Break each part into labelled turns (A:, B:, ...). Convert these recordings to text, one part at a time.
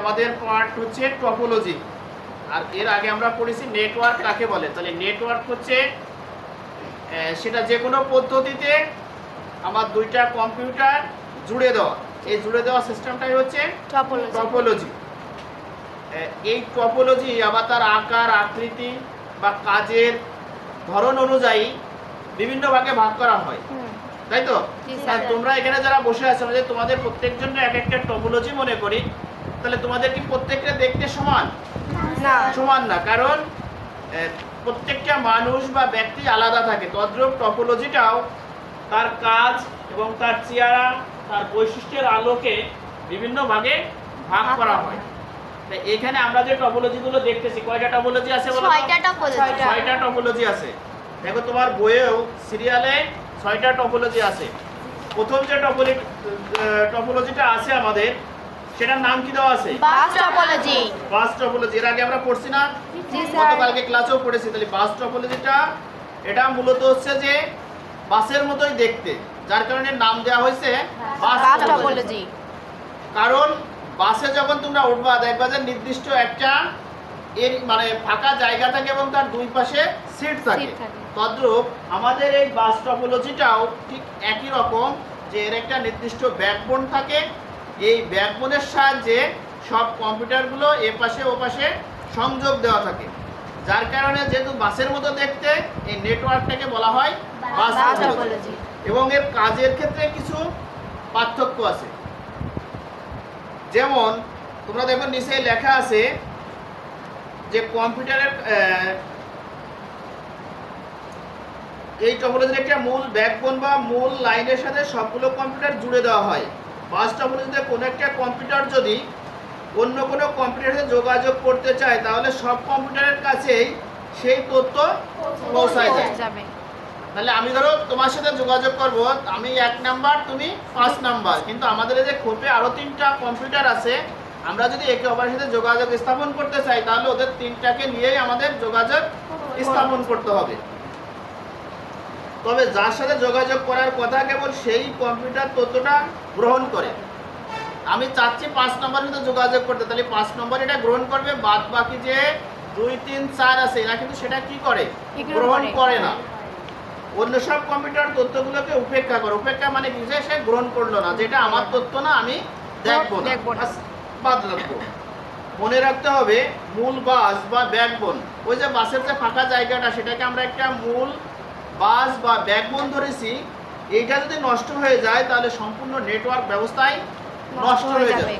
A: আমাদের পার্ট হচ্ছে টপোলজি। আর এর আগে আমরা পড়েছি নেটওয়ার্ক কাকে বলে। তাহলে নেটওয়ার্ক হচ্ছে সেটা যে কোনো পদ্ধতিতে আমার দুইটা কম্পিউটার জুড়ে দেওয়া, এই জুড়ে দেওয়া সিস্টেমটাই হচ্ছে টপোলজি। এই টপোলজি আবার তার আকার আকৃতি বা কাজের ধরন অনুযায়ী বিভিন্ন ভাগে ভাগ করা হয়, তাই তো? তোমরা এখানে যারা বসে আছো যে তোমাদের প্রত্যেকজন এক একটা টপোলজি মনে করি, তাহলে তোমাদের কি প্রত্যেকটা দেখতে সমান
B: না,
A: সমান না, কারণ প্রত্যেকটা মানুষ বা ব্যক্তি আলাদা থাকে। তদ্রূপ টপোলজিটাও তার কাজ এবং তার চেহারা তার বৈশিষ্ট্যের আলোকে বিভিন্ন ভাগে ভাগ করা হয়। তাই এখানে আমরা যে টপোলজিগুলো দেখতেছি, কয়টা টপোলজি আছে বলো? 6টা টপোলজি আছে। দেখো তোমার বইয়েও সিরিয়ালে 6টা টপোলজি আছে। প্রথম যে টপোলজিটা আছে আমাদের, সেটার নাম কি দেওয়া আছে? Bus topology. এর আগে আমরা পড়ছি না? গতকালকে ক্লাসেও পড়েছি। তাহলে বাস টপোলজিটা এটা মূলত হচ্ছে যে বাসের মতোই দেখতে, যার কারণে নাম দেওয়া হয়েছে বাস টপোলজি। কারণ বাসে যখন তোমরা উঠবা দেখবা যে নির্দিষ্ট একটা এর মানে ফাঁকা জায়গা থাকে এবং তার দুই পাশে সিট থাকে। তদ্রূপ আমাদের এই বাস টপোলজিটাও ঠিক একই রকম, যে এর একটা নির্দিষ্ট ব্যাকবোন থাকে। এই ব্যাকবোনের সাহায্যে সব কম্পিউটারগুলো এ পাশে ও পাশে সংযোগ দেওয়া থাকে, যার কারণে যেহেতু বাসের মতো দেখতে এই নেটওয়ার্কটাকে বলা হয় বাস টপোলজি। এবং এর কাজের ক্ষেত্রে কিছু পার্থক্য আছে। যেমন তোমরা দেখো নিচে লেখা আছে যে কম্পিউটারের এই টপোলজির একটা মূল ব্যাকবোন বা মূল লাইনের সাথে সবগুলো কম্পিউটার জুড়ে দেওয়া হয়। বাস টপোলজিতে কোনো একটা কম্পিউটার যদি অন্য কোনো কম্পিউটারের সাথে যোগাযোগ করতে চায়, তাহলে সব কম্পিউটারের কাছেই সেই তথ্য পৌঁছায় যাবে। তাহলে আমি ধরো তোমার সাথে যোগাযোগ করব, আমি 1 নাম্বার, তুমি 5 নাম্বার, কিন্তু আমাদের এই যে খোপে আরো 3টা কম্পিউটার আছে, আমরা যদি একে অপরের সাথে যোগাযোগ স্থাপন করতে চাই, তাহলে ওদের 3টাকে নিয়েই আমাদের যোগাযোগ স্থাপন করতে হবে। তবে যার সাথে যোগাযোগ করার কথা কেবল সেই কম্পিউটার তথ্যটা গ্রহণ করে। আমি চাচ্ছি 5 নম্বরের সাথে যোগাযোগ করতে, তাহলে 5 নম্বর এটা গ্রহণ করবে, বাদ বাকি যে 2, 3, 4 আছে এরা কিন্তু সেটা কি করে? গ্রহণ করে না। অন্য সব কম্পিউটার তথ্যগুলোকে উপেক্ষা করে। উপেক্ষা মানে কি? যে সে গ্রহণ করলো না, যেটা আমার তথ্য না, আমি দেখবো না, বাদ রাখবো। মনে রাখতে হবে মূল বাস বা ব্যাকবোন, ওই যে বাসের যে ফাঁকা জায়গাটা, সেটাকে আমরা একটা মূল বাস বা ব্যাকবোন ধরেছি। এইটা যদি নষ্ট হয়ে যায়, তাহলে সম্পূর্ণ নেটওয়ার্ক ব্যবস্থায় নষ্ট হয়ে যাবে।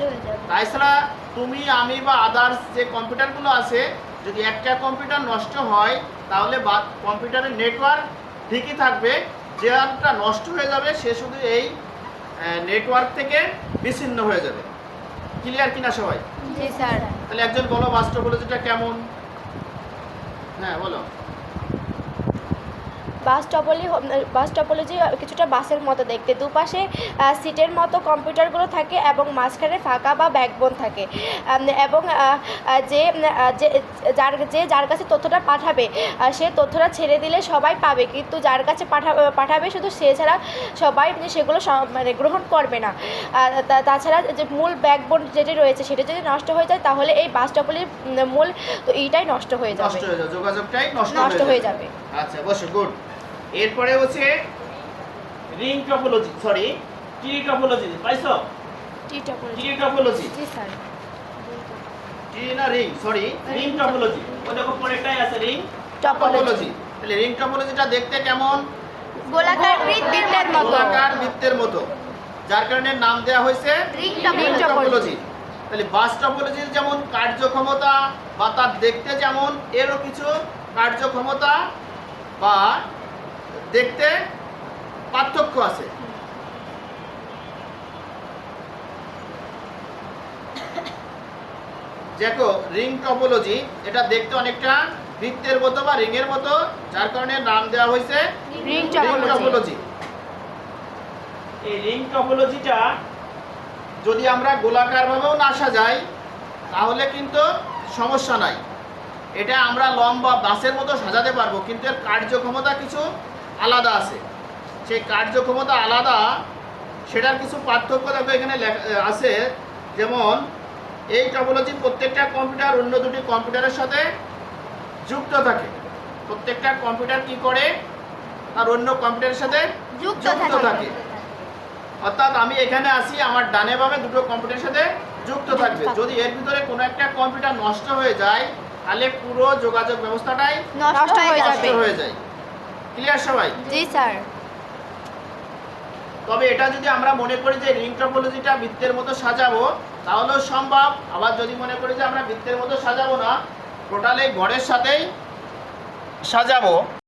A: তাছাড়া তুমি আমি বা আদার্স যে কম্পিউটারগুলো আছে, যদি একটা কম্পিউটার নষ্ট হয়, তাহলে কম্পিউটারের নেটওয়ার্ক ঠিকই থাকবে। যেটা নষ্ট হয়ে যাবে সে শুধু এই নেটওয়ার্ক থেকে বিচ্ছিন্ন হয়ে যাবে। ক্লিয়ার কিনা সবাই?
B: জি স্যার।
A: তাহলে একজন বলো বাস টপোলজিটা কেমন? হ্যাঁ বলো।
B: বাস টপোলজি কিছুটা বাসের মতো দেখতে। দুপাশে সিটের মতো কম্পিউটারগুলো থাকে এবং মাঝখানে ফাঁকা বা ব্যাকবোন থাকে। এবং যার কাছে তথ্যটা পাঠাবে সে তথ্যটা ছেড়ে দিলে সবাই পাবে, কিন্তু যার কাছে পাঠাবে শুধু সে ছাড়া সবাই সেগুলো মানে গ্রহণ করবে না। তাছাড়া যে মূল ব্যাকবোন যেটি রয়েছে সেটা যদি নষ্ট হয়ে যায়, তাহলে এই বাস টপোলজির মূল তো এইটাই নষ্ট হয়ে যাবে,
A: যোগাযোগটাই
B: নষ্ট হয়ে যাবে।
A: আচ্ছা বসো, গুড। এরপরে হচ্ছে রিং টপোলজি, সরি টি টপোলজি। পাইছো? টি টপোলজি।
B: জি স্যার।
A: টি না রিং, সরি রিং টপোলজি। ওই দেখো পরেরটাই আছে রিং টপোলজি। তাহলে রিং টপোলজিটা দেখতে কেমন?
B: গোলাকার
A: বৃত্তের মতো, যার কারণে নাম দেওয়া হয়েছে রিং টপোলজি। তাহলে বাস টপোলজির যেমন কার্যক্ষমতা বা তার দেখতে যেমন, এরও কিছু কার্যক্ষমতা বা দেখতে পার্থক্য আছে। দেখো রিং টপোলজি, এটা দেখতে অনেকটা বৃত্তের মতো বা রিং এর মতো, যার কারণে নাম দেওয়া হয়েছে রিং টপোলজি। এই রিং টপোলজিটা যদি আমরা গোলাকার ভাবেও না সাজাই, তাহলে কিন্তু সমস্যা নাই। এটা আমরা লম্বা বাসের মতো সাজাতে পারবো, কিন্তু এর কার্যক্ষমতা কিছু আলাদা আছে। সেই কার্যক্ষমতা আলাদা, সেটার কিছু পার্থক্য দেখো এখানে আছে। যেমন এই টপোলজি প্রত্যেকটা কম্পিউটার অন্য দুটি কম্পিউটারের সাথে যুক্ত থাকে। প্রত্যেকটা কম্পিউটার কি করে, আর অন্য কম্পিউটারের সাথে
B: যুক্ত
A: থাকে। অর্থাৎ আমি এখানে আসি, আমার ডানে বামে দুটো কম্পিউটারের সাথে যুক্ত থাকবে। যদি এর ভিতরে কোনো একটা কম্পিউটার নষ্ট হয়ে যায় তাহলে পুরো যোগাযোগ ব্যবস্থাটাই
B: নষ্ট হয়ে
A: নষ্ট
B: যাবে।
A: হয়ে যায়। ক্লিয়ার সবাই?
B: জি স্যার।
A: তবে এটা যদি আমরা মনে করি যে রিং টপোলজিটা বৃত্তের মতো সাজাবো তাহলেও সম্ভব। আবার যদি মনে করি যে আমরা বৃত্তের মতো সাজাবো না, টোটাল এই ঘরের সাথেই সাজাবো,